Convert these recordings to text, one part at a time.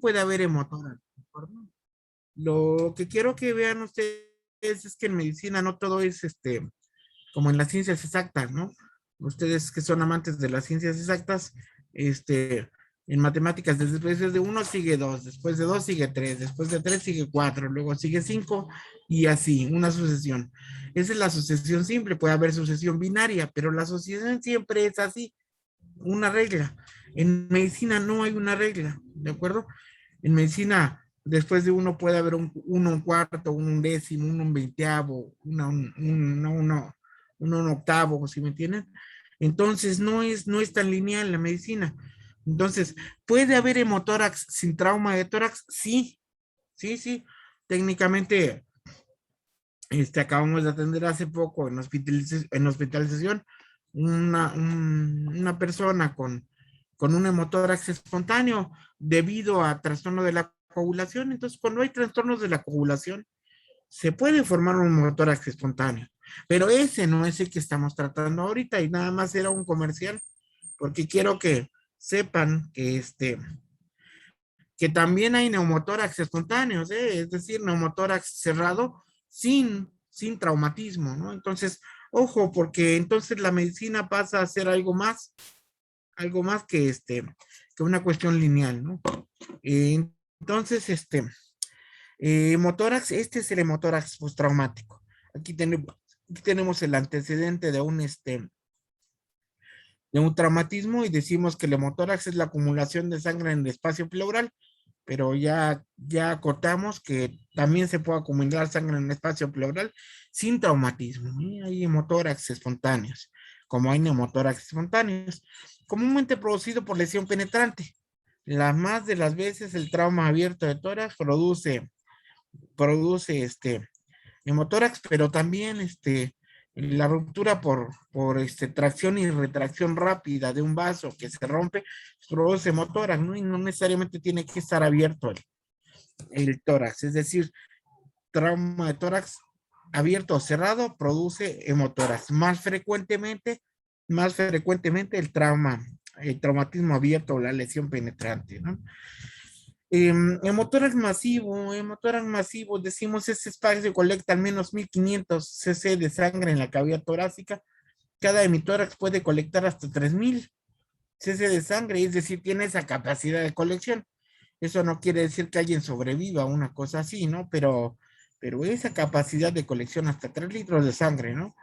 puede haber hemotórax. Lo que quiero que vean ustedes es que en medicina no todo es como en las ciencias exactas, ¿no? Ustedes que son amantes de las ciencias exactas, en matemáticas, después de uno sigue dos, después de dos sigue tres, después de tres sigue cuatro, luego sigue cinco y así, una sucesión. Esa es la sucesión simple, puede haber sucesión binaria, pero la sucesión siempre es así, una regla. En medicina no hay una regla, ¿de acuerdo? En medicina, después de uno puede haber uno un cuarto, uno un décimo, uno un veinteavo, uno un octavo, ¿sí me entienden? Entonces, no es tan lineal la medicina. Entonces, ¿puede haber hemotórax sin trauma de tórax? Sí, sí, sí. Técnicamente, acabamos de atender hace poco en hospitalización una persona con un hemotórax espontáneo debido a trastorno de la coagulación. Entonces, cuando hay trastornos de la coagulación, se puede formar un hemotórax espontáneo, pero ese no es el que estamos tratando ahorita y nada más era un comercial, porque quiero que sepan que también hay neumotórax espontáneos, ¿eh? Es decir, neumotórax cerrado sin traumatismo, ¿no? Entonces, ojo, porque entonces la medicina pasa a ser algo más que una cuestión lineal, ¿no? Eh, entonces, hemotórax, este es el hemotórax postraumático. Aquí tenemos el antecedente de un traumatismo y decimos que el hemotórax es la acumulación de sangre en el espacio pleural, pero ya acotamos que también se puede acumular sangre en el espacio pleural sin traumatismo, ¿eh? Hay hemotórax espontáneos, como hay neumotórax espontáneos, comúnmente producido por lesión penetrante. La más de las veces el trauma abierto de tórax produce hemotórax, pero también la ruptura por tracción y retracción rápida de un vaso que se rompe, produce hemotórax, ¿no? Y no necesariamente tiene que estar abierto el tórax, es decir, trauma de tórax abierto o cerrado produce hemotórax. Más frecuentemente el traumatismo abierto o la lesión penetrante, ¿no? Hemotórax masivo, decimos ese espacio que colecta al menos 1500 cc de sangre en la cavidad torácica. Cada hemitórax puede colectar hasta 3000 cc de sangre, es decir, tiene esa capacidad de colección. Eso no quiere decir que alguien sobreviva a una cosa así, ¿no? Pero esa capacidad de colección hasta 3 litros de sangre, ¿no?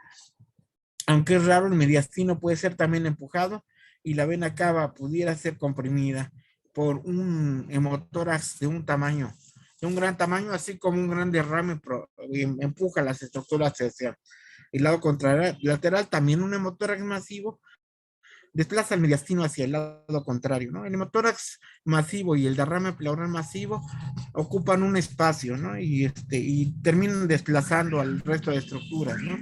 Aunque es raro, el mediastino puede ser también empujado y la vena cava pudiera ser comprimida por un hemotórax de un gran tamaño, así como un gran derrame empuja las estructuras hacia el lado contrario, lateral. También un hemotórax masivo desplaza el mediastino hacia el lado contrario, ¿no? El hemotórax masivo y el derrame pleural masivo ocupan un espacio, ¿no? Y terminan desplazando al resto de estructuras, ¿no?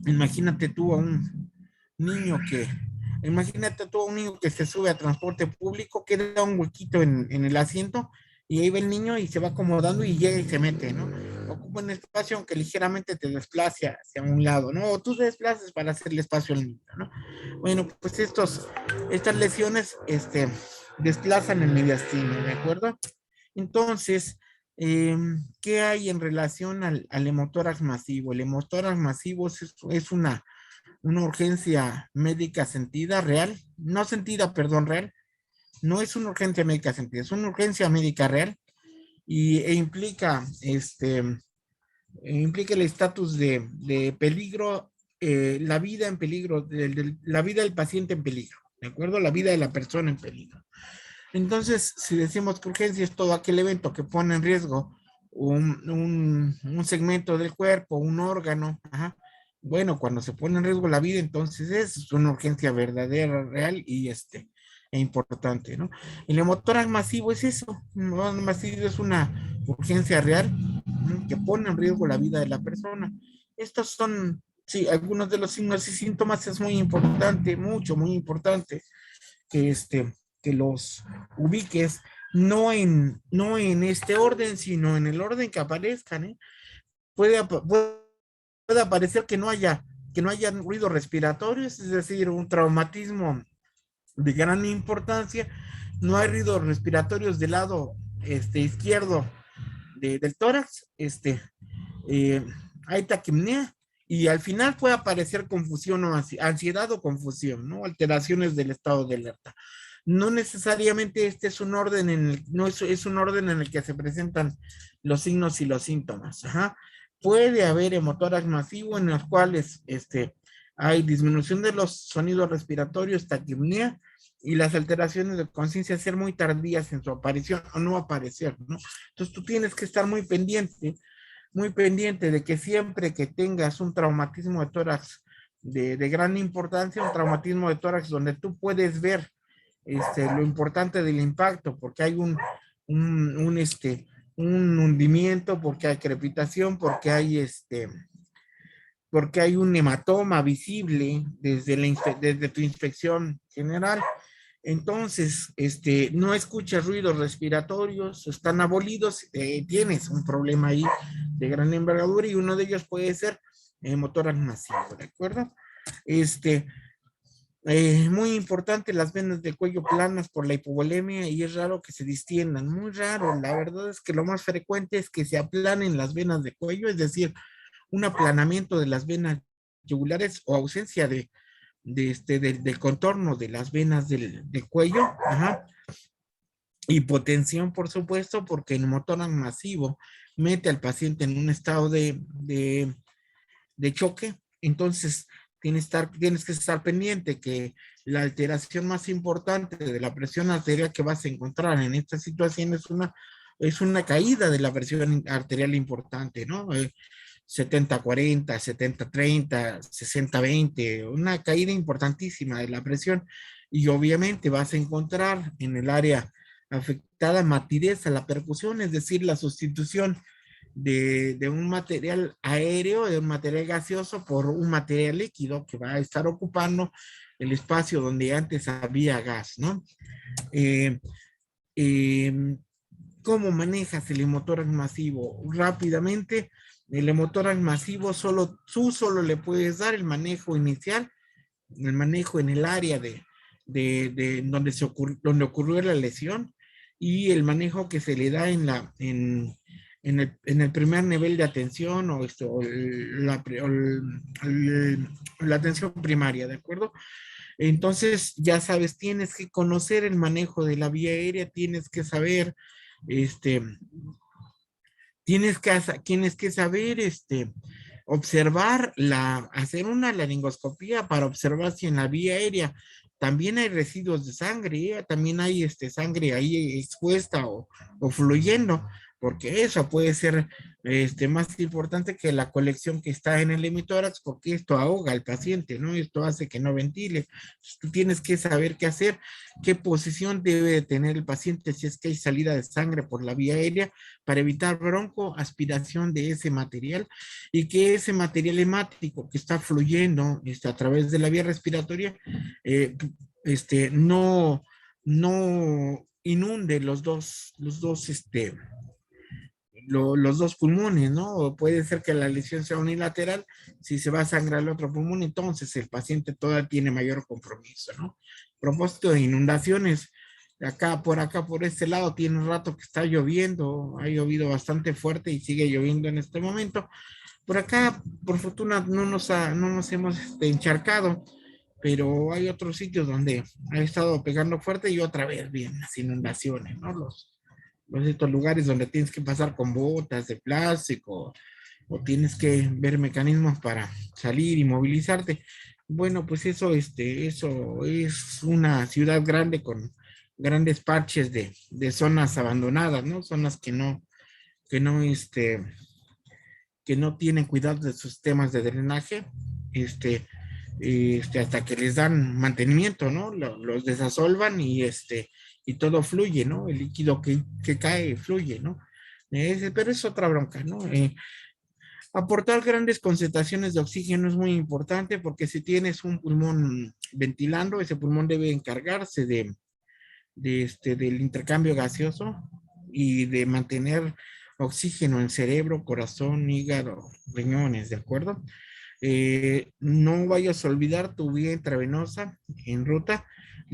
Imagínate tú a un niño que, imagínate tú a un niño que se sube a transporte público, queda un huequito en el asiento y ahí va el niño y se va acomodando y llega y se mete, ¿no? Ocupa un espacio aunque ligeramente te desplace hacia un lado, ¿no? O tú te desplaces para hacerle espacio al niño, ¿no? Bueno, pues estas lesiones, desplazan el mediastino, ¿de acuerdo? Entonces, ¿qué hay en relación al hemotórax masivo? El hemotórax masivo es una urgencia médica sentida, real, no sentida, perdón, real, no es una urgencia médica sentida, es una urgencia médica real e implica el estatus de peligro, la vida en peligro, la vida del paciente en peligro, ¿de acuerdo? La vida de la persona en peligro. Entonces, si decimos que urgencia es todo aquel evento que pone en riesgo un segmento del cuerpo, un órgano, ajá. Bueno, cuando se pone en riesgo la vida, entonces es una urgencia verdadera, real e importante, ¿no? El hemotórax masivo es eso, el masivo es una urgencia real, ¿no?, que pone en riesgo la vida de la persona. Estos son, sí, algunos de los signos y síntomas. Es muy importante, muy importante que que los ubiques, no en este orden, sino en el orden que aparezcan, ¿eh? Puede aparecer que no haya ruidos respiratorios, es decir, un traumatismo de gran importancia, no hay ruidos respiratorios del lado izquierdo del tórax, eh, hay taquipnea y al final puede aparecer confusión o ansiedad o confusión, ¿no? Alteraciones del estado de alerta. No necesariamente este es un orden no es un orden en el que se presentan los signos y los síntomas. Ajá. Puede haber hemotórax masivo en los cuales hay disminución de los sonidos respiratorios, taquipnea, y las alteraciones de conciencia ser muy tardías en su aparición o no aparecer, ¿no? Entonces tú tienes que estar muy pendiente de que siempre que tengas un traumatismo de tórax de gran importancia, un traumatismo de tórax donde tú puedes ver lo importante del impacto, porque hay un hundimiento, porque hay crepitación, porque hay un hematoma visible desde tu inspección general. Entonces, no escuchas ruidos respiratorios, están abolidos, tienes un problema ahí de gran envergadura y uno de ellos puede ser motor masivo, ¿de acuerdo? Muy importante las venas del cuello planas por la hipovolemia y es raro que se distiendan, muy raro. La verdad es que lo más frecuente es que se aplanen las venas de cuello, es decir, un aplanamiento de las venas yugulares o ausencia del contorno de las venas del cuello. Ajá. Hipotensión, por supuesto, porque el motor masivo mete al paciente en un estado de choque. Entonces, tienes que estar pendiente que la alteración más importante de la presión arterial que vas a encontrar en esta situación es una caída de la presión arterial importante, ¿no? 70-40, 70-30, 60-20, una caída importantísima de la presión. Y obviamente vas a encontrar en el área afectada matidez a la percusión, es decir, la sustitución de un material aéreo, de un material gaseoso por un material líquido que va a estar ocupando el espacio donde antes había gas, ¿no? Eh, eh, ¿Cómo manejas el hemotórax masivo? Rápidamente, el hemotórax masivo tú solo le puedes dar el manejo inicial, el manejo en el área de donde ocurrió la lesión y el manejo que se le da en el primer nivel de atención o la atención primaria, ¿de acuerdo? Entonces, ya sabes, tienes que conocer el manejo de la vía aérea, tienes que saber, este, tienes que saber, observar hacer una laringoscopía para observar si en la vía aérea también hay residuos de sangre, también hay sangre ahí expuesta o fluyendo, porque eso puede ser más importante que la colección que está en el hemitórax, porque esto ahoga al paciente, ¿no? Esto hace que no ventile. Tú tienes que saber qué hacer, qué posición debe de tener el paciente si es que hay salida de sangre por la vía aérea para evitar broncoaspiración de ese material y que ese material hemático que está fluyendo a través de la vía respiratoria no inunde los dos pulmones, ¿no? O puede ser que la lesión sea unilateral, si se va a sangrar el otro pulmón, entonces el paciente todavía tiene mayor compromiso, ¿no? Propósito de inundaciones, por este lado, tiene un rato que está lloviendo, ha llovido bastante fuerte y sigue lloviendo en este momento. Por acá, por fortuna, no nos hemos encharcado, pero hay otros sitios donde ha estado pegando fuerte y otra vez bien las inundaciones, ¿no? Estos lugares donde tienes que pasar con botas de plástico o tienes que ver mecanismos para salir y movilizarte. Bueno, pues eso es una ciudad grande con grandes parches de zonas abandonadas, ¿no? Zonas que no, que no tienen cuidado de sus temas de drenaje, hasta que les dan mantenimiento, ¿no? Los desasolvan y todo fluye, ¿no? El líquido que cae fluye, ¿no? Pero es otra bronca, ¿no? Aportar grandes concentraciones de oxígeno es muy importante porque si tienes un pulmón ventilando, ese pulmón debe encargarse del intercambio gaseoso y de mantener oxígeno en cerebro, corazón, hígado, riñones, ¿de acuerdo? No vayas a olvidar tu vía intravenosa en ruta.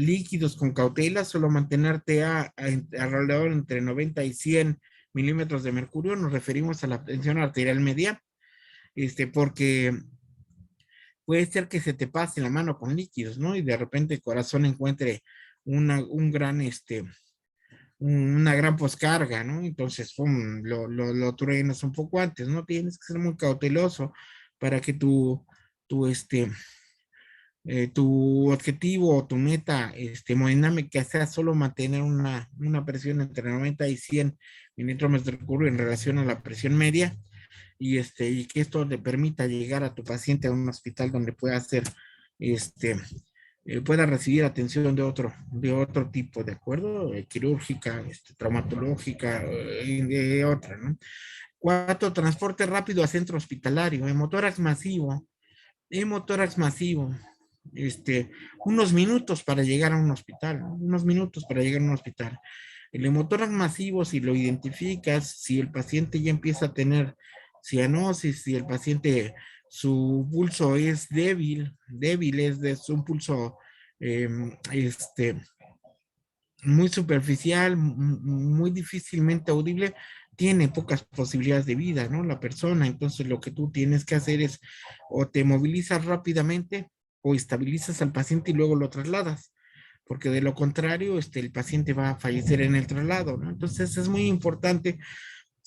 líquidos con cautela, solo mantenerte alrededor entre 90 y 100 milímetros de mercurio. Nos referimos a la tensión arterial media, porque puede ser que se te pase la mano con líquidos, ¿no? Y de repente el corazón encuentre un gran, una gran poscarga, ¿no? Entonces, pum, lo truenas un poco antes, ¿no? Tienes que ser muy cauteloso para que tu, tu objetivo o tu meta hemodinámica sea solo mantener una presión entre 90 y 100 milímetros de mercurio en relación a la presión media, y que esto le permita llegar a tu paciente a un hospital donde pueda hacer, pueda recibir atención de otro tipo, ¿de acuerdo? Quirúrgica, traumatológica, de otra, ¿no? 4, transporte rápido a centro hospitalario, hemotórax masivo, hemotórax masivo, unos minutos para llegar a un hospital, ¿no? Unos minutos para llegar a un hospital. El hemotórax masivo, si lo identificas, si el paciente ya empieza a tener cianosis, si el paciente, su pulso es débil, es un pulso eh, este, muy superficial, muy difícilmente audible, tiene pocas posibilidades de vida, ¿no? La persona, entonces lo que tú tienes que hacer es o te movilizas rápidamente o estabilizas al paciente y luego lo trasladas, porque de lo contrario, el paciente va a fallecer en el traslado, ¿no? Entonces es muy importante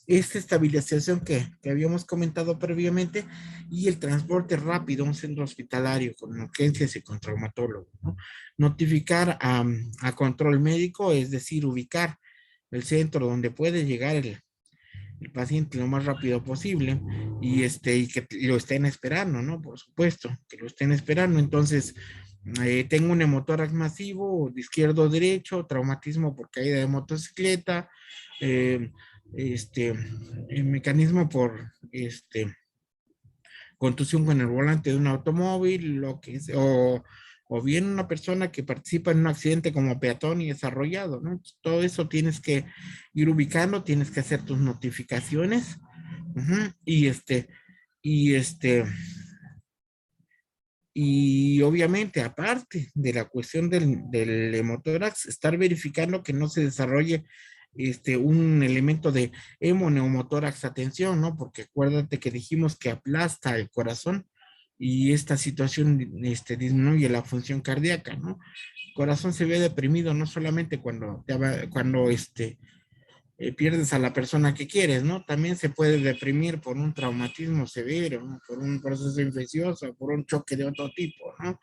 esta estabilización que habíamos comentado previamente y el transporte rápido a un centro hospitalario con urgencias y con traumatólogo, ¿no? Notificar a control médico, es decir, ubicar el centro donde puede llegar el paciente lo más rápido posible y que lo estén esperando, ¿no? Por supuesto, que lo estén esperando. Entonces, tengo un hemotórax masivo de izquierdo a derecho, traumatismo por caída de motocicleta, eh, este, el mecanismo por contusión con el volante de un automóvil, o bien una persona que participa en un accidente como peatón y desarrollado, ¿no? Todo eso tienes que ir ubicando, tienes que hacer tus notificaciones, y y y obviamente, aparte de la cuestión del hemotórax, estar verificando que no se desarrolle un elemento de hemoneumotórax, atención, ¿no? Porque acuérdate que dijimos que aplasta el corazón y esta situación disminuye la función cardíaca, ¿no? El corazón se ve deprimido no solamente cuando pierdes a la persona que quieres, ¿no? También se puede deprimir por un traumatismo severo, ¿no? Por un proceso infeccioso, por un choque de otro tipo, ¿no?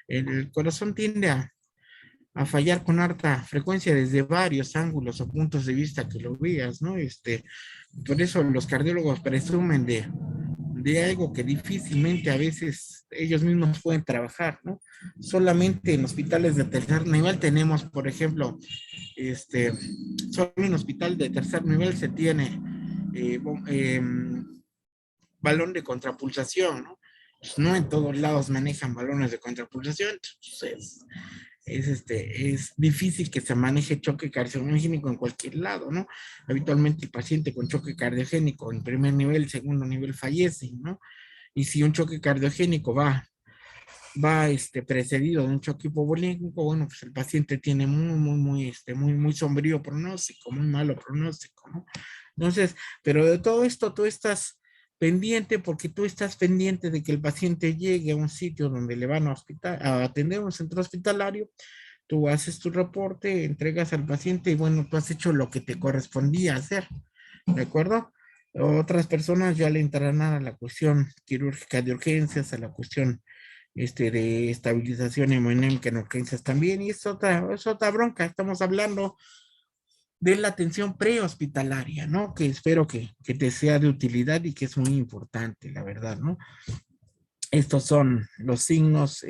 El corazón tiende a fallar con harta frecuencia desde varios ángulos o puntos de vista que lo veas, ¿no? Por eso los cardiólogos presumen de algo que difícilmente a veces ellos mismos pueden trabajar, ¿no? Solamente en hospitales de tercer nivel tenemos, por ejemplo, solo en un hospital de tercer nivel se tiene balón de contrapulsación, ¿no? Pues no en todos lados manejan balones de contrapulsación, entonces es difícil que se maneje choque cardiogénico en cualquier lado, ¿no? Habitualmente el paciente con choque cardiogénico en primer nivel, segundo nivel fallece, ¿no? Y si un choque cardiogénico va precedido de un choque hipovolémico, bueno, pues el paciente tiene muy sombrío pronóstico, muy malo pronóstico, ¿no? Entonces, pero de todo esto, tú estás pendiente porque tú estás pendiente de que el paciente llegue a un sitio donde le van a atender un centro hospitalario, tú haces tu reporte, entregas al paciente y bueno, tú has hecho lo que te correspondía hacer, ¿de acuerdo? Otras personas ya le entrarán a la cuestión quirúrgica de urgencias, a la cuestión de estabilización hemodinámica en urgencias también, y es otra bronca. Estamos hablando de la atención prehospitalaria, ¿no? Que espero que te sea de utilidad y que es muy importante, la verdad, ¿no? Estos son los signos,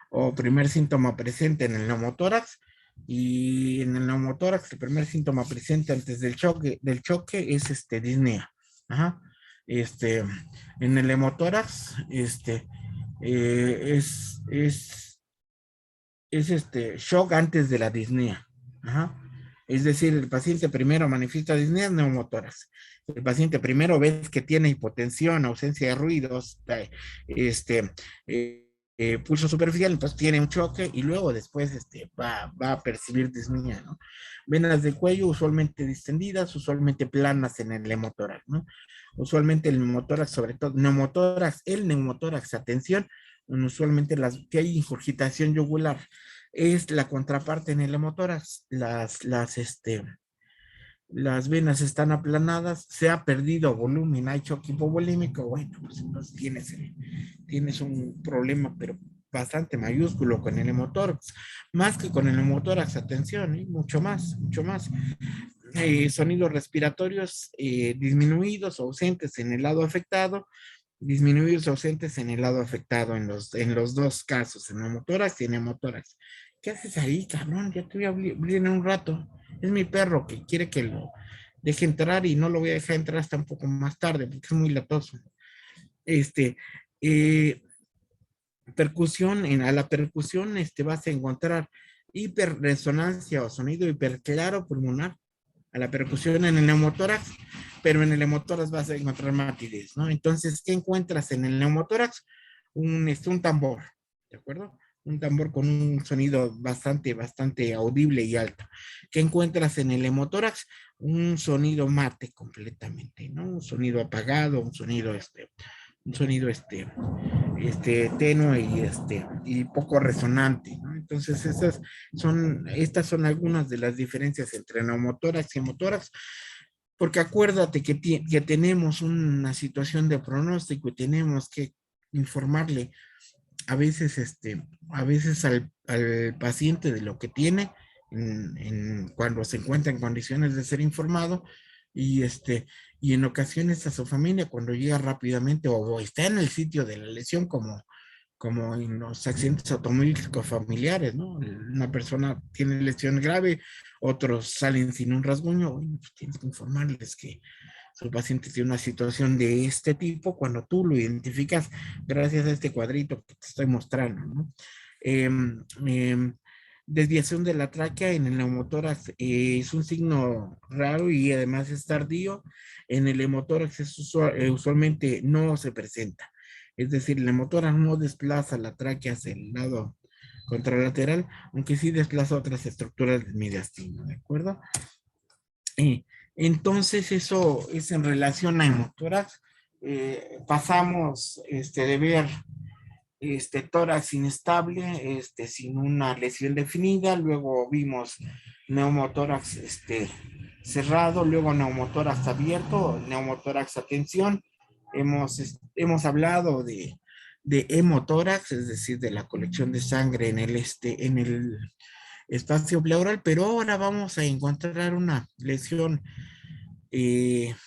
o primer síntoma presente en el neumotórax. Y en el neumotórax, el primer síntoma presente antes del choque es disnea. Ajá. Este, en el hemotórax, es shock antes de la disnea. Ajá. Es decir, el paciente primero manifiesta disnea neumotórax. El paciente primero ves que tiene hipotensión, ausencia de ruidos, este, pulso superficial, entonces tiene un choque y luego después va a percibir disminuida, ¿no? Venas de cuello usualmente distendidas, usualmente planas en el neumotórax, ¿no? Usualmente el neumotórax, sobre todo, el neumotórax, atención, usualmente las que hay ingurgitación yugular es la contraparte en el neumotórax, las venas están aplanadas, se ha perdido volumen, hay choque hipovolímico, bueno, pues entonces tienes un problema, pero bastante mayúsculo con el hemotórax, más que con el hemotórax, atención, mucho más, mucho más. Sonidos respiratorios disminuidos o ausentes en el lado afectado, disminuidos o ausentes en el lado afectado en los dos casos, en hemotórax y en hemotórax. ¿Qué haces ahí, cabrón? Ya te voy a abrir en un rato. Es mi perro que quiere que lo deje entrar y no lo voy a dejar entrar hasta un poco más tarde porque es muy latoso. Este, eh, Percusión, a la percusión vas a encontrar hiperresonancia o sonido hiperclaro pulmonar a la percusión en el neumotórax, pero en el neumotórax vas a encontrar matidez, ¿no? Entonces, ¿qué encuentras en el neumotórax? Un tambor, ¿de acuerdo? Un tambor con un sonido bastante audible y alto. ¿Qué encuentras en el hemotórax? Un sonido mate completamente, ¿no? Un sonido apagado, un sonido tenue y poco resonante, ¿no? Entonces, estas son algunas de las diferencias entre neumotórax y hemotórax, porque acuérdate que tenemos una situación de pronóstico y tenemos que informarle a veces al paciente de lo que tiene cuando se encuentra en condiciones de ser informado y y en ocasiones a su familia cuando llega rápidamente o está en el sitio de la lesión como en los accidentes automovilísticos familiares, ¿no? Una persona tiene lesión grave, otros salen sin un rasguño, bueno, pues tienes que informarles que su paciente tiene una situación de este tipo cuando tú lo identificas gracias a este cuadrito que te estoy mostrando, ¿no? Eh, eh, Desviación de la tráquea en el neumotórax es un signo raro y además es tardío. En el hemotórax usualmente no se presenta. Es decir, el neumotórax no desplaza la tráquea hacia el lado contralateral, aunque sí desplaza otras estructuras del mediastino, ¿de acuerdo? Eh, entonces, eso es en relación a hemotórax. Pasamos de ver tórax inestable, sin una lesión definida, luego vimos neumotórax cerrado, luego neumotórax abierto, neumotórax a tensión. Hemos hablado de hemotórax, es decir, de la colección de sangre en el espacio pleural, pero ahora vamos a encontrar una lesión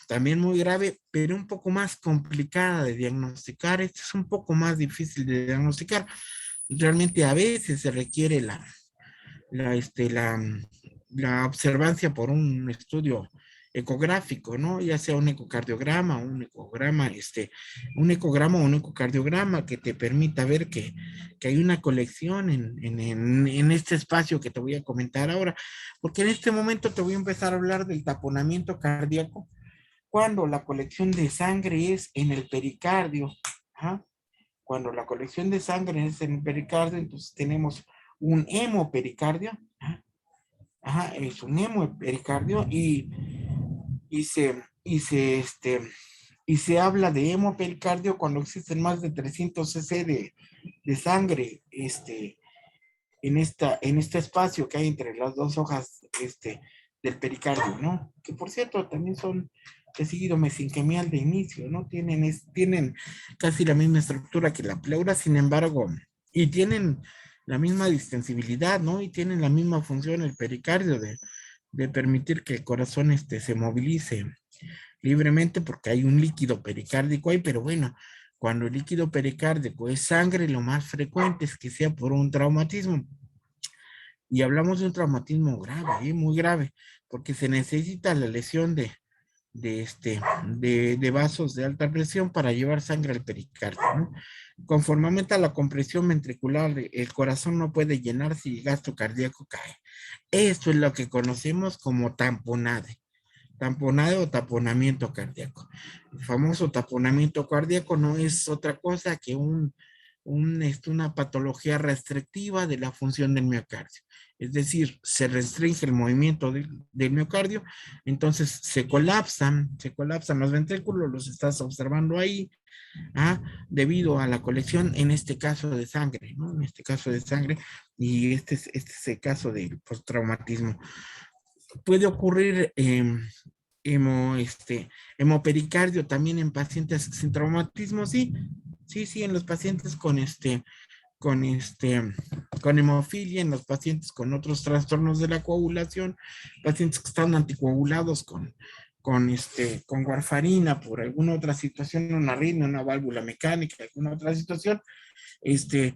también muy grave, pero un poco más complicada de diagnosticar. Esto es un poco más difícil de diagnosticar. Realmente a veces se requiere la, este, la, la observancia por un estudio ecográfico, ¿no? Ya sea un ecocardiograma, un ecograma o un ecocardiograma que te permita ver que hay una colección en este espacio que te voy a comentar ahora, porque en este momento te voy a empezar a hablar del taponamiento cardíaco cuando la colección de sangre es en el pericardio. ¿Ah? Cuando la colección de sangre es en el pericardio, entonces tenemos un hemopericardio. ¿Ah? Ajá, es un hemopericardio y se habla de hemopericardio cuando existen más de 300 cc de sangre en este espacio que hay entre las dos hojas del pericardio, ¿no? Que por cierto también son de seguido mesenquimial de inicio, ¿no? Tienen casi la misma estructura que la pleura, sin embargo, y tienen la misma distensibilidad, ¿no? Y tienen la misma función el pericardio de permitir que el corazón se movilice libremente porque hay un líquido pericárdico ahí, pero bueno, cuando el líquido pericárdico es sangre, lo más frecuente es que sea por un traumatismo. Y hablamos de un traumatismo grave, muy grave, porque se necesita la lesión de vasos de alta presión para llevar sangre al pericardio, ¿no? Conforme aumenta la compresión ventricular, el corazón no puede llenarse y el gasto cardíaco cae. Esto es lo que conocemos como tamponade o taponamiento cardíaco. El famoso taponamiento cardíaco no es otra cosa que una patología restrictiva de la función del miocardio. Es decir, se restringe el movimiento del miocardio, entonces se colapsan los ventrículos, los estás observando ahí, debido a la colección, en este caso de sangre, ¿no? En este caso de sangre, y este es el caso del postraumatismo. Puede ocurrir hemopericardio también en pacientes sin traumatismo, sí, en los pacientes con con hemofilia, en los pacientes con otros trastornos de la coagulación, pacientes que están anticoagulados con warfarina por alguna otra situación, una arritmia, una válvula mecánica, alguna otra situación, estos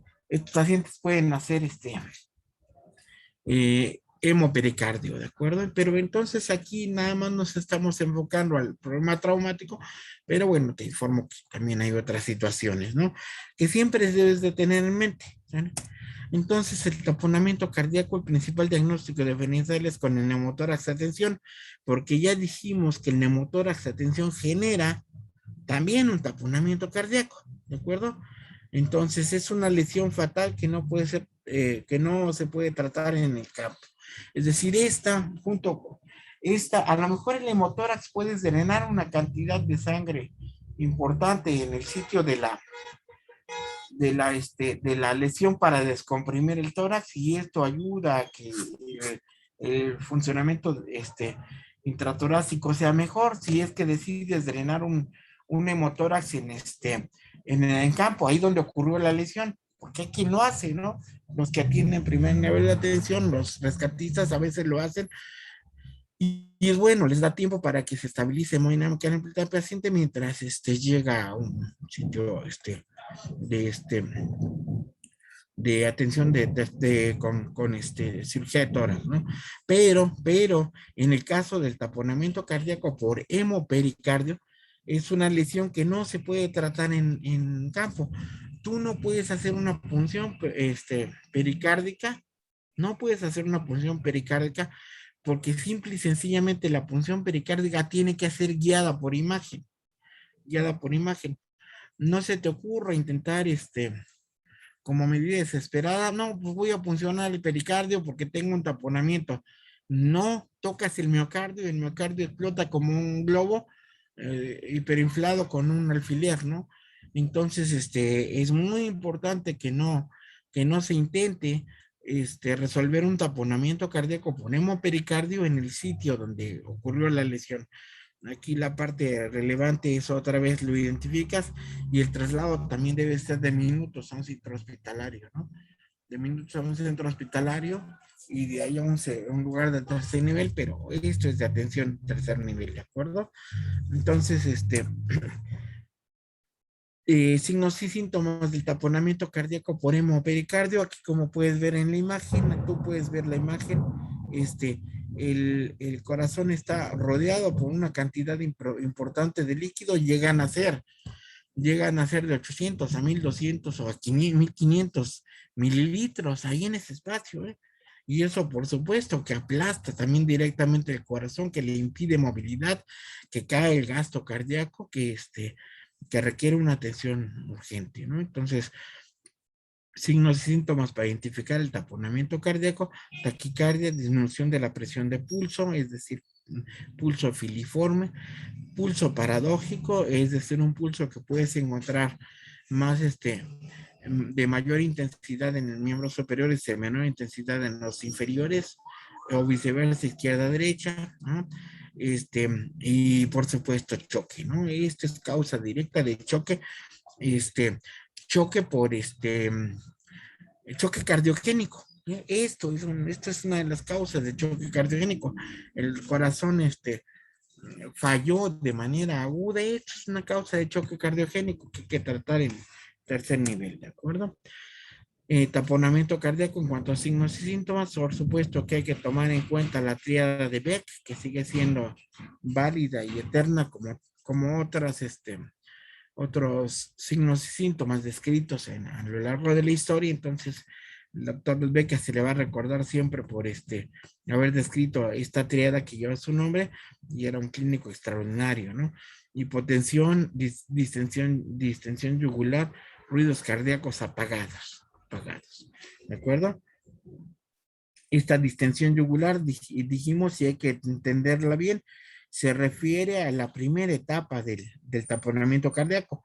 pacientes pueden hacer hemopericardio, ¿de acuerdo? Pero entonces aquí nada más nos estamos enfocando al problema traumático, pero bueno, te informo que también hay otras situaciones, ¿no? Que siempre debes de tener en mente, ¿sí? Entonces, el taponamiento cardíaco, el principal diagnóstico diferencial es con el neumotórax de atención, porque ya dijimos que el neumotórax de atención genera también un taponamiento cardíaco, ¿de acuerdo? Entonces, es una lesión fatal que no puede ser, que no se puede tratar en el campo. Es decir, a lo mejor el hemotórax puedes drenar una cantidad de sangre importante en el sitio de la lesión para descomprimir el tórax, y esto ayuda a que el funcionamiento intratorácico sea mejor. Si es que decides drenar un hemotórax en el campo, ahí donde ocurrió la lesión, porque hay quien lo hace, ¿no? Los que atienden primer nivel de atención, los rescatistas a veces lo hacen, y es bueno, les da tiempo para que se estabilice hemodinámicamente el paciente mientras llega a un sitio de de atención con cirugía de tórax, ¿no? Pero en el caso del taponamiento cardíaco por hemopericardio, es una lesión que no se puede tratar en campo. Tú no puedes hacer una punción pericárdica, no puedes hacer una punción pericárdica porque simple y sencillamente la punción pericárdica tiene que ser guiada por imagen. No se te ocurra intentar como medida desesperada, no, pues voy a puncionar el pericardio porque tengo un taponamiento. No tocas el miocardio explota como un globo hiperinflado con un alfiler, ¿no? Entonces, es muy importante que no se intente resolver un taponamiento cardíaco por hemopericardio en el sitio donde ocurrió la lesión. Aquí la parte relevante es otra vez lo identificas, y el traslado también debe ser de minutos a un centro hospitalario, ¿no? De minutos a un centro hospitalario y de ahí a un lugar de tercer nivel, pero esto es de atención tercer nivel, ¿de acuerdo? Entonces, signos y síntomas del taponamiento cardíaco por hemopericardio. Aquí, como puedes ver en la imagen, tú puedes ver la imagen, el corazón está rodeado por una cantidad importante de líquido, llegan a ser de 800 a 1200 o a 1500 mililitros ahí en ese espacio, ¿eh? Y eso, por supuesto, que aplasta también directamente el corazón, que le impide movilidad, que cae el gasto cardíaco, que requiere una atención urgente, ¿no? Entonces, signos y síntomas para identificar el taponamiento cardíaco: taquicardia, disminución de la presión de pulso, es decir, pulso filiforme, pulso paradójico, es decir, un pulso que puedes encontrar más de mayor intensidad en el miembro superior y de menor intensidad en los inferiores, o viceversa, izquierda-derecha, ¿no? Y por supuesto choque, ¿no? Esto es causa directa de choque, choque por choque cardiogénico. Esto es una de las causas de choque cardiogénico. El corazón falló de manera aguda. Esto es una causa de choque cardiogénico que hay que tratar en tercer nivel, ¿de acuerdo? Taponamiento cardíaco en cuanto a signos y síntomas, por supuesto que hay que tomar en cuenta la tríada de Beck, que sigue siendo válida y eterna como otros signos y síntomas descritos a lo largo de la historia. Entonces, el doctor Beck se le va a recordar siempre por haber descrito esta triada que lleva su nombre, y era un clínico extraordinario, ¿no? Hipotensión, distensión yugular, ruidos cardíacos apagados, apagados, ¿de acuerdo? Esta distensión yugular, dijimos, y hay que entenderla bien, se refiere a la primera etapa del taponamiento cardíaco.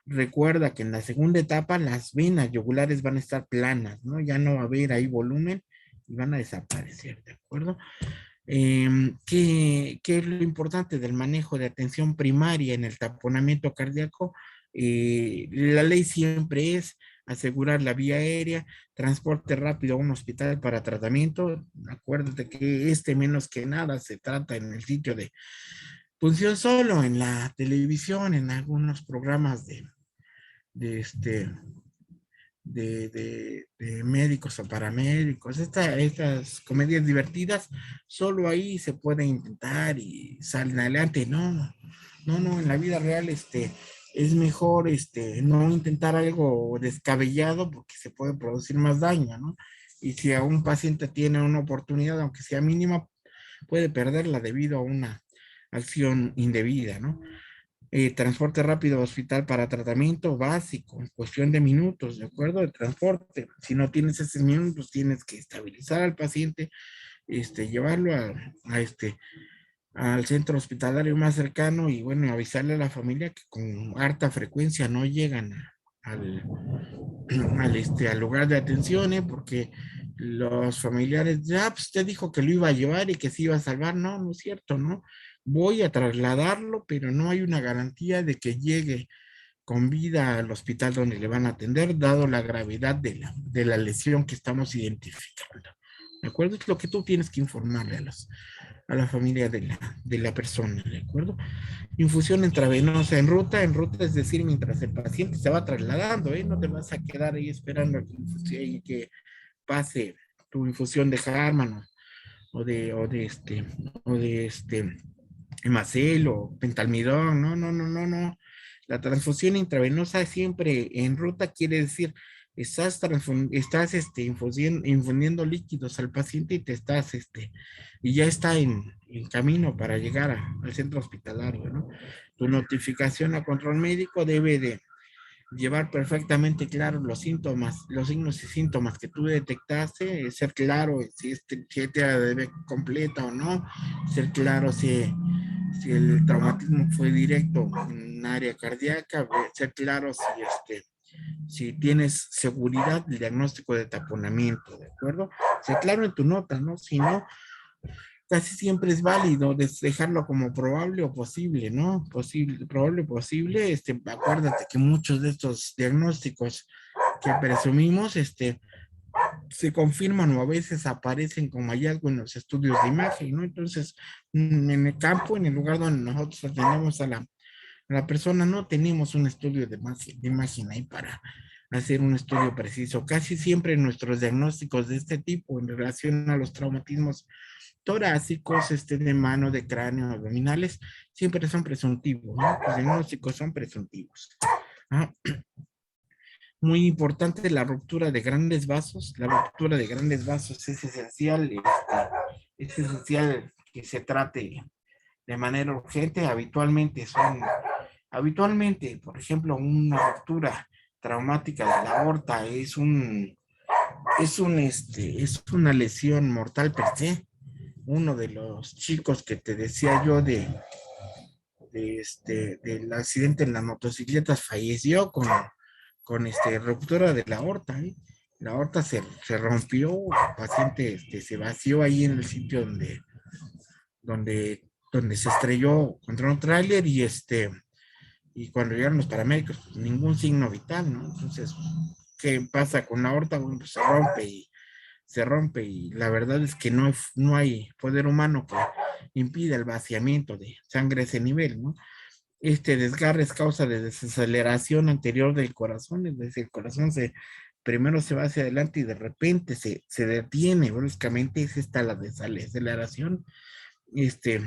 Recuerda que en la segunda etapa las venas yugulares van a estar planas, ¿no? Ya no va a haber ahí volumen y van a desaparecer, ¿de acuerdo? ¿Qué es lo importante del manejo de atención primaria en el taponamiento cardíaco? La ley siempre es asegurar la vía aérea, transporte rápido a un hospital para tratamiento. Acuérdate que menos que nada se trata en el sitio de función solo, en la televisión, en algunos programas de este, de médicos o paramédicos, estas comedias divertidas, solo ahí se puede intentar y salen adelante. No, en la vida real, es mejor, no intentar algo descabellado porque se puede producir más daño, ¿no? Y si a un paciente tiene una oportunidad, aunque sea mínima, puede perderla debido a una acción indebida, ¿no? Transporte rápido a hospital para tratamiento básico, en cuestión de minutos, ¿de acuerdo? De transporte. Si no tienes esos minutos, tienes que estabilizar al paciente, llevarlo al centro hospitalario más cercano y bueno, avisarle a la familia que con harta frecuencia no llegan al, al lugar de atención, porque los familiares, ya, pues usted dijo que lo iba a llevar y que se iba a salvar. No, no es cierto, ¿no? Voy a trasladarlo, pero no hay una garantía de que llegue con vida al hospital donde le van a atender, dado la gravedad de la lesión que estamos identificando. ¿De acuerdo? Es lo que tú tienes que informarle a la familia de la persona, ¿de acuerdo? Infusión intravenosa en ruta, es decir, mientras el paciente se va trasladando, ¿eh? No te vas a quedar ahí esperando a que pase tu infusión de Harman o de Hemacel o pentalmidón. No. La transfusión intravenosa siempre en ruta quiere decir estás infundiendo líquidos al paciente y y ya está en camino para llegar al centro hospitalario, ¿no? Tu notificación a control médico debe de llevar perfectamente claro los síntomas, los signos y síntomas que tú detectaste, ser claro si es TADB completa o no, ser claro si el traumatismo fue directo en área cardíaca, ser claro si tienes seguridad del diagnóstico de taponamiento, ¿de acuerdo? Ser claro en tu nota, ¿no? Si no, casi siempre es válido dejarlo como probable o posible, ¿no? Posible, probable o posible. Acuérdate que muchos de estos diagnósticos que presumimos, se confirman o a veces aparecen como hallazgo en los estudios de imagen, ¿no? Entonces, en el campo, en el lugar donde nosotros atendemos a la persona, no tenemos un estudio de imagen ahí para hacer un estudio preciso. Casi siempre nuestros diagnósticos de este tipo en relación a los traumatismos torácicos, de mano, de cráneo, abdominales, siempre son presuntivos, ¿no? Los diagnósticos son presuntivos. ¿No? Muy importante la ruptura de grandes vasos. La ruptura de grandes vasos es esencial que se trate de manera urgente. Habitualmente, por ejemplo, una ruptura traumática de la aorta es una lesión mortal per se. Uno de los chicos que te decía yo del accidente en las motocicletas falleció con ruptura de la aorta, ¿eh? La aorta se rompió, el paciente se vació ahí en el sitio donde, donde se estrelló contra un tráiler y cuando llegaron los paramédicos, pues, ningún signo vital, ¿no? Entonces, ¿qué pasa con la aorta? Bueno, pues se rompe y la verdad es que no hay poder humano que impida el vaciamiento de sangre a ese nivel, ¿no? Este desgarre es causa de desaceleración anterior del corazón, es decir, el corazón primero se va hacia adelante y de repente se detiene bruscamente, es esta la desaceleración, este,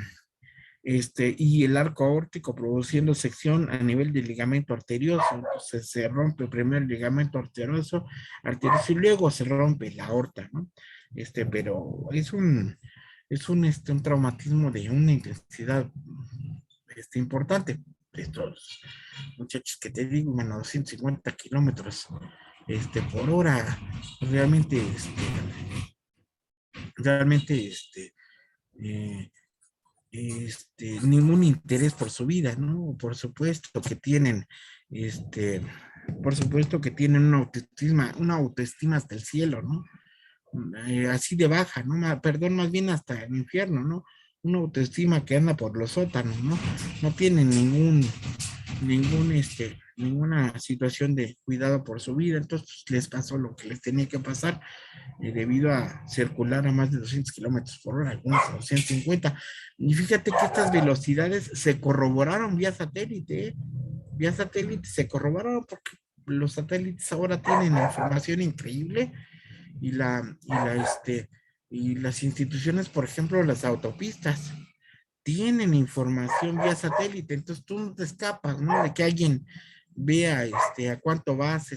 y el arco aórtico produciendo sección a nivel del ligamento arterioso. Entonces se rompe primero el ligamento arterioso y luego se rompe la aorta, ¿no? Pero es un traumatismo de una intensidad importante. estos muchachos que te digo, bueno, 250 kilómetros por hora, realmente, realmente, eh, ningún interés por su vida, ¿no? Este, por supuesto que tienen una autoestima hasta el cielo, ¿no? Así de baja, ¿no? Perdón, más bien hasta el infierno, ¿no? Una autoestima que anda por los sótanos, ¿no? No tienen ninguna situación de cuidado por su vida, entonces pues, les pasó lo que les tenía que pasar debido a circular a más de 200 kilómetros por hora, algunos a 250. Y fíjate que estas velocidades se corroboraron vía satélite, ¿eh? Vía satélite se corroboraron porque los satélites ahora tienen información increíble y y las instituciones, por ejemplo, las autopistas, tienen información vía satélite, entonces tú no te escapas, ¿no? De que alguien vea a cuánto vas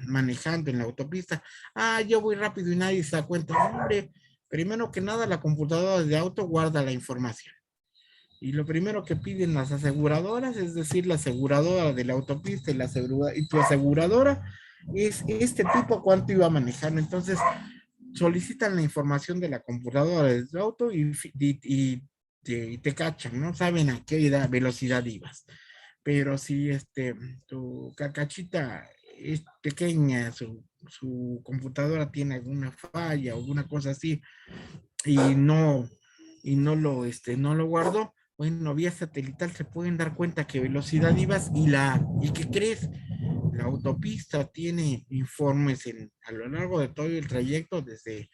manejando en la autopista. Ah, yo voy rápido y nadie se da cuenta. No, hombre, primero que nada, la computadora de auto guarda la información. Y lo primero que piden las aseguradoras, es decir, la aseguradora de la autopista y tu aseguradora, es este tipo cuánto iba a manejar. Entonces, solicitan la información de la computadora de tu auto y te cachan, ¿no? Saben a qué velocidad ibas. Pero si tu cacachita es pequeña, su computadora tiene alguna falla o alguna cosa así, y no, no lo guardó, bueno, vía satelital se pueden dar cuenta qué velocidad ibas y qué crees, la autopista tiene informes a lo largo de todo el trayecto desde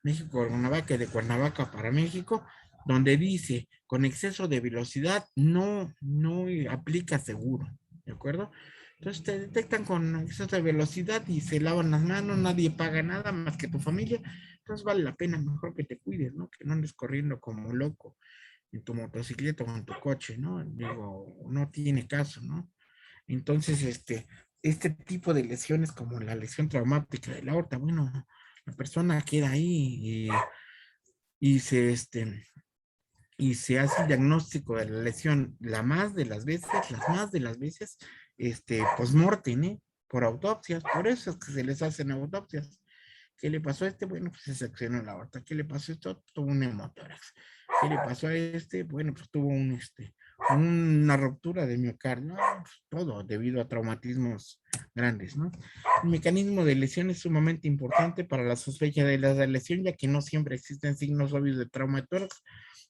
México a Cuernavaca y de Cuernavaca para México, donde dice, con exceso de velocidad no aplica seguro, ¿de acuerdo? Entonces te detectan con exceso de velocidad y se lavan las manos, nadie paga nada más que tu familia, entonces vale la pena mejor que te cuides, ¿no? Que no andes corriendo como loco en tu motocicleta o en tu coche, ¿no? Digo, no tiene caso, ¿no? Entonces, este tipo de lesiones como la lesión traumática de la aorta, bueno, la persona queda ahí y y se hace el diagnóstico de la lesión las más de las veces, post-mortem, ¿eh? Por autopsias, por eso es que se les hacen autopsias. ¿Qué le pasó a este? Bueno, pues se seccionó la aorta. ¿Qué le pasó a esto? Tuvo un hemotórax. ¿Qué le pasó a este? Bueno, pues tuvo una ruptura de miocardio, ¿no? Pues todo debido a traumatismos grandes, ¿no? El mecanismo de lesión es sumamente importante para la sospecha de la lesión, ya que no siempre existen signos obvios de trauma de tórax,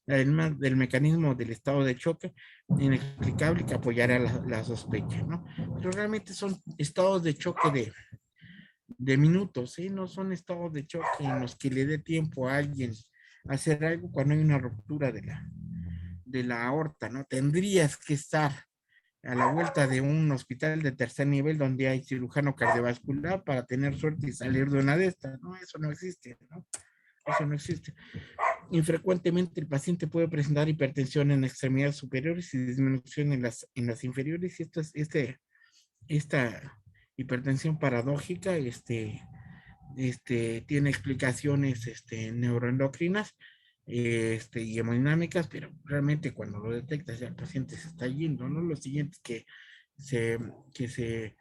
además del mecanismo del estado de choque inexplicable que apoyará la sospecha, ¿no? Pero realmente son estados de choque de minutos, ¿eh? No son estados de choque en los que le dé tiempo a alguien a hacer algo cuando hay una ruptura de la aorta, ¿no? Tendrías que estar a la vuelta de un hospital de tercer nivel donde hay cirujano cardiovascular para tener suerte y salir de una de estas, ¿no? Eso no existe, ¿no? Eso no existe. Infrecuentemente el paciente puede presentar hipertensión en extremidades superiores y disminución en las inferiores, y esta hipertensión paradójica tiene explicaciones neuroendocrinas y hemodinámicas, pero realmente cuando lo detectas ya el paciente se está yendo, ¿no? Lo siguiente es se, que se,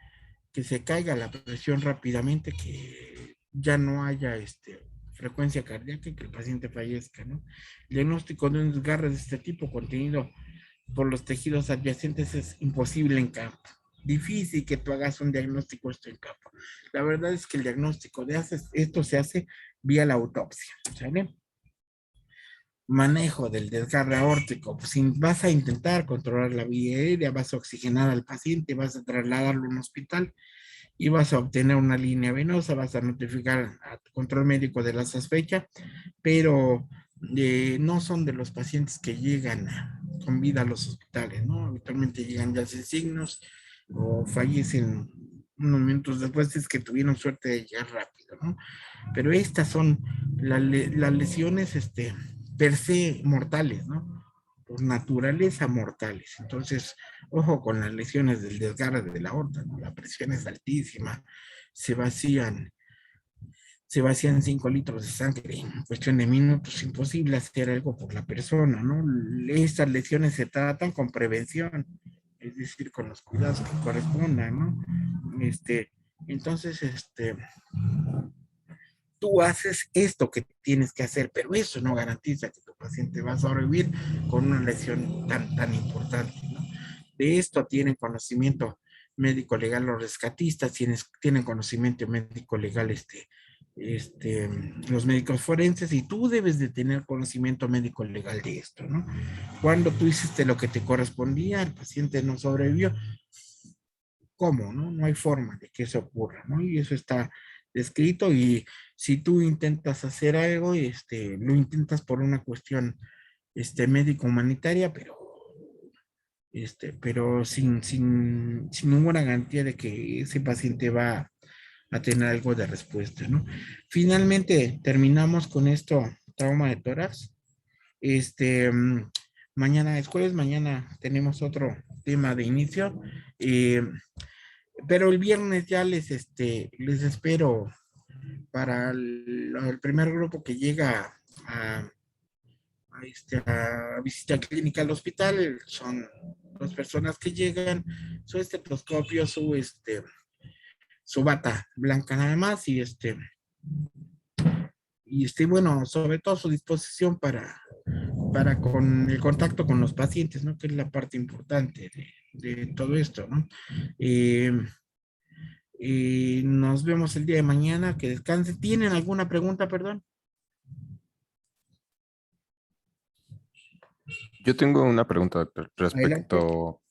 que se caiga la presión rápidamente, que ya no haya frecuencia cardíaca y que el paciente fallezca, ¿no? El diagnóstico de un desgarre de este tipo contenido por los tejidos adyacentes es imposible en campo. Difícil que tú hagas un diagnóstico esto en campo. La verdad es que el diagnóstico de esto se hace vía la autopsia, ¿sale? Manejo del desgarre aórtico. Pues, si vas a intentar controlar la vía aérea, vas a oxigenar al paciente, vas a trasladarlo a un hospital y vas a obtener una línea venosa, vas a notificar a tu control médico de la sospecha, pero no son de los pacientes que llegan con vida a los hospitales, ¿no? Habitualmente llegan ya sin signos o fallecen unos minutos después, es que tuvieron suerte de llegar rápido, ¿no? Pero estas son las lesiones per se mortales, ¿no? Por naturaleza mortales. Entonces, ojo con las lesiones del desgarre de la aorta, ¿no? La presión es altísima, se vacían, se vacían 5 litros de sangre en cuestión de minutos, imposible hacer algo por la persona, ¿no? Estas lesiones se tratan con prevención, es decir, con los cuidados que correspondan, ¿no? Entonces, tú haces esto que tienes que hacer, pero eso no garantiza que tu paciente va a sobrevivir con una lesión tan importante, ¿no? De esto tienen conocimiento médico legal los rescatistas, tienen conocimiento médico legal los médicos forenses, y tú debes de tener conocimiento médico legal de esto, ¿no? Cuando tú hiciste lo que te correspondía, el paciente no sobrevivió, ¿cómo? ¿No? No hay forma de que eso ocurra, ¿no? Y eso está descrito, y si tú intentas hacer algo, lo intentas por una cuestión médico-humanitaria, pero sin ninguna garantía de que ese paciente va a tener algo de respuesta, ¿no? Finalmente, terminamos con esto, trauma de tórax. Mañana es jueves, mañana tenemos otro tema de inicio, eh, pero el viernes ya les espero para el primer grupo que llega a, a visita clínica al hospital. Son dos personas que llegan, su estetoscopio, su bata blanca nada más, bueno, sobre todo su disposición para con el contacto con los pacientes, ¿no? Que es la parte importante de todo esto, ¿no? Eh, nos vemos el día de mañana, que descanse. ¿Tienen alguna pregunta, perdón? Yo tengo una pregunta, doctor, Adelante. respecto,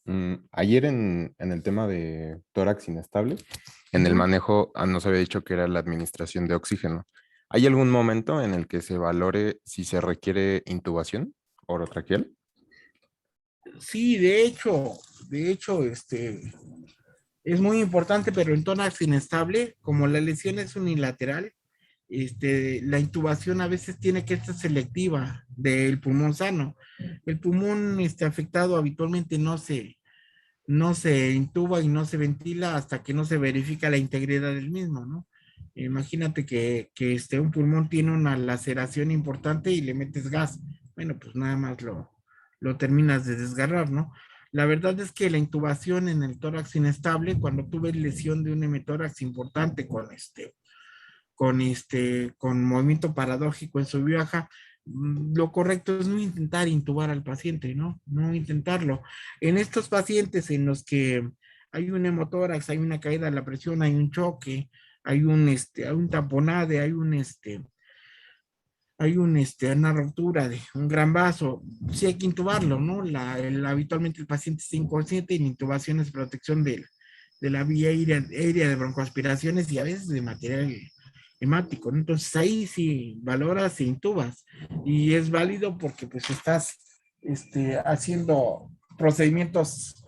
ayer en el tema de tórax inestable, en el Ujú. manejo, nos había dicho que era la administración de oxígeno. ¿Hay algún momento en el que se valore si se requiere intubación orotraqueal? Sí, de hecho, es muy importante, pero en tórax inestable, como la lesión es unilateral, la intubación a veces tiene que ser selectiva del pulmón sano. El pulmón afectado habitualmente no se intuba y no se ventila hasta que no se verifica la integridad del mismo, ¿no? Imagínate que un pulmón tiene una laceración importante y le metes gas. Bueno, pues nada más lo terminas de desgarrar, ¿no? La verdad es que la intubación en el tórax inestable, cuando tú ves lesión de un hemetórax importante con movimiento paradójico en su baja, lo correcto es no intentar intubar al paciente, ¿no? No intentarlo. En estos pacientes en los que hay un hemotórax, hay una caída de la presión, hay un choque, hay un tamponade, una ruptura de un gran vaso, sí hay que intubarlo, ¿no? Habitualmente el paciente está inconsciente y la intubación es protección de la vía aérea de broncoaspiraciones y a veces de material hemático, ¿no? Entonces ahí sí valoras e intubas, y es válido porque pues estás haciendo procedimientos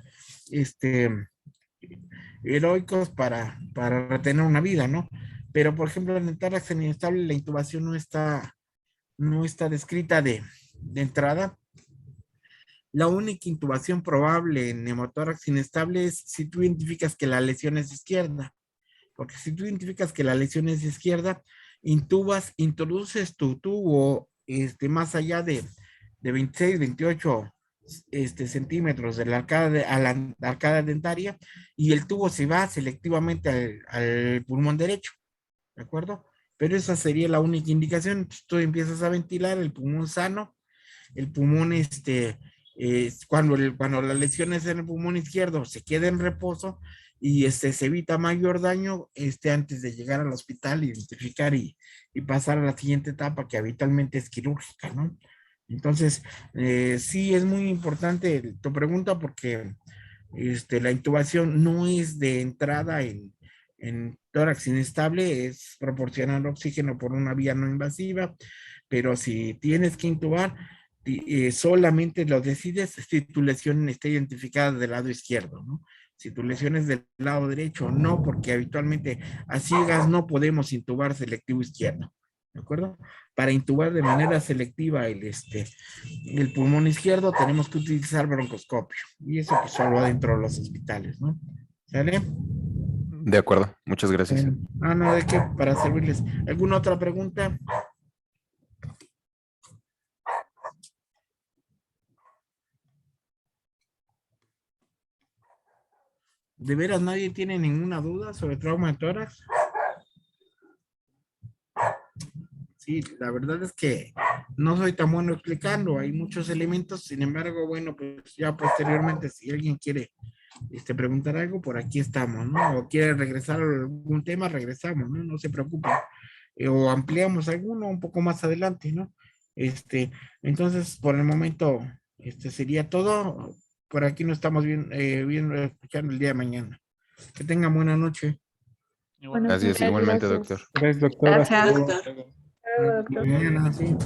este, heroicos para retener una vida, ¿no? Pero por ejemplo en el tórax inestable la intubación no está descrita de entrada. La única intubación probable en neumotórax inestable es si tú identificas que la lesión es izquierda, porque si tú identificas que la lesión es izquierda, introduces tu tubo más allá de 26, 28 centímetros de la a la arcada dentaria, y el tubo se va selectivamente al pulmón derecho, ¿de acuerdo? Pero esa sería la única indicación. Entonces, tú empiezas a ventilar el pulmón sano, el pulmón, cuando la lesión es en el pulmón izquierdo, se queda en reposo, y se evita mayor daño antes de llegar al hospital, identificar y pasar a la siguiente etapa, que habitualmente es quirúrgica, ¿no? Entonces, sí es muy importante tu pregunta, porque la intubación no es de entrada en tórax inestable, es proporcionar oxígeno por una vía no invasiva, pero si tienes que intubar, solamente lo decides si tu lesión está identificada del lado izquierdo, ¿no? Si tu lesión es del lado derecho, no, porque habitualmente a ciegas no podemos intubar selectivo izquierdo, ¿de acuerdo? Para intubar de manera selectiva el pulmón izquierdo tenemos que utilizar broncoscopio, y eso pues solo dentro de los hospitales, ¿no? ¿Sale? De acuerdo, muchas gracias. No, ¿de qué? Para servirles. ¿Alguna otra pregunta? ¿De veras nadie tiene ninguna duda sobre trauma de tórax? Sí, la verdad es que no soy tan bueno explicando, hay muchos elementos, sin embargo, bueno, pues ya posteriormente, si alguien quiere preguntar algo, por aquí estamos, ¿no? O quiere regresar a algún tema, regresamos, ¿no? No se preocupen. O ampliamos alguno un poco más adelante, ¿no? Entonces, por el momento, sería todo. Por aquí nos estamos viendo, escuchando el día de mañana. Que tengan buena noche. Buenas Gracias, noches. igualmente, doctor. Gracias, doctor. Hasta Gracias. luego. Hasta mañana, sí.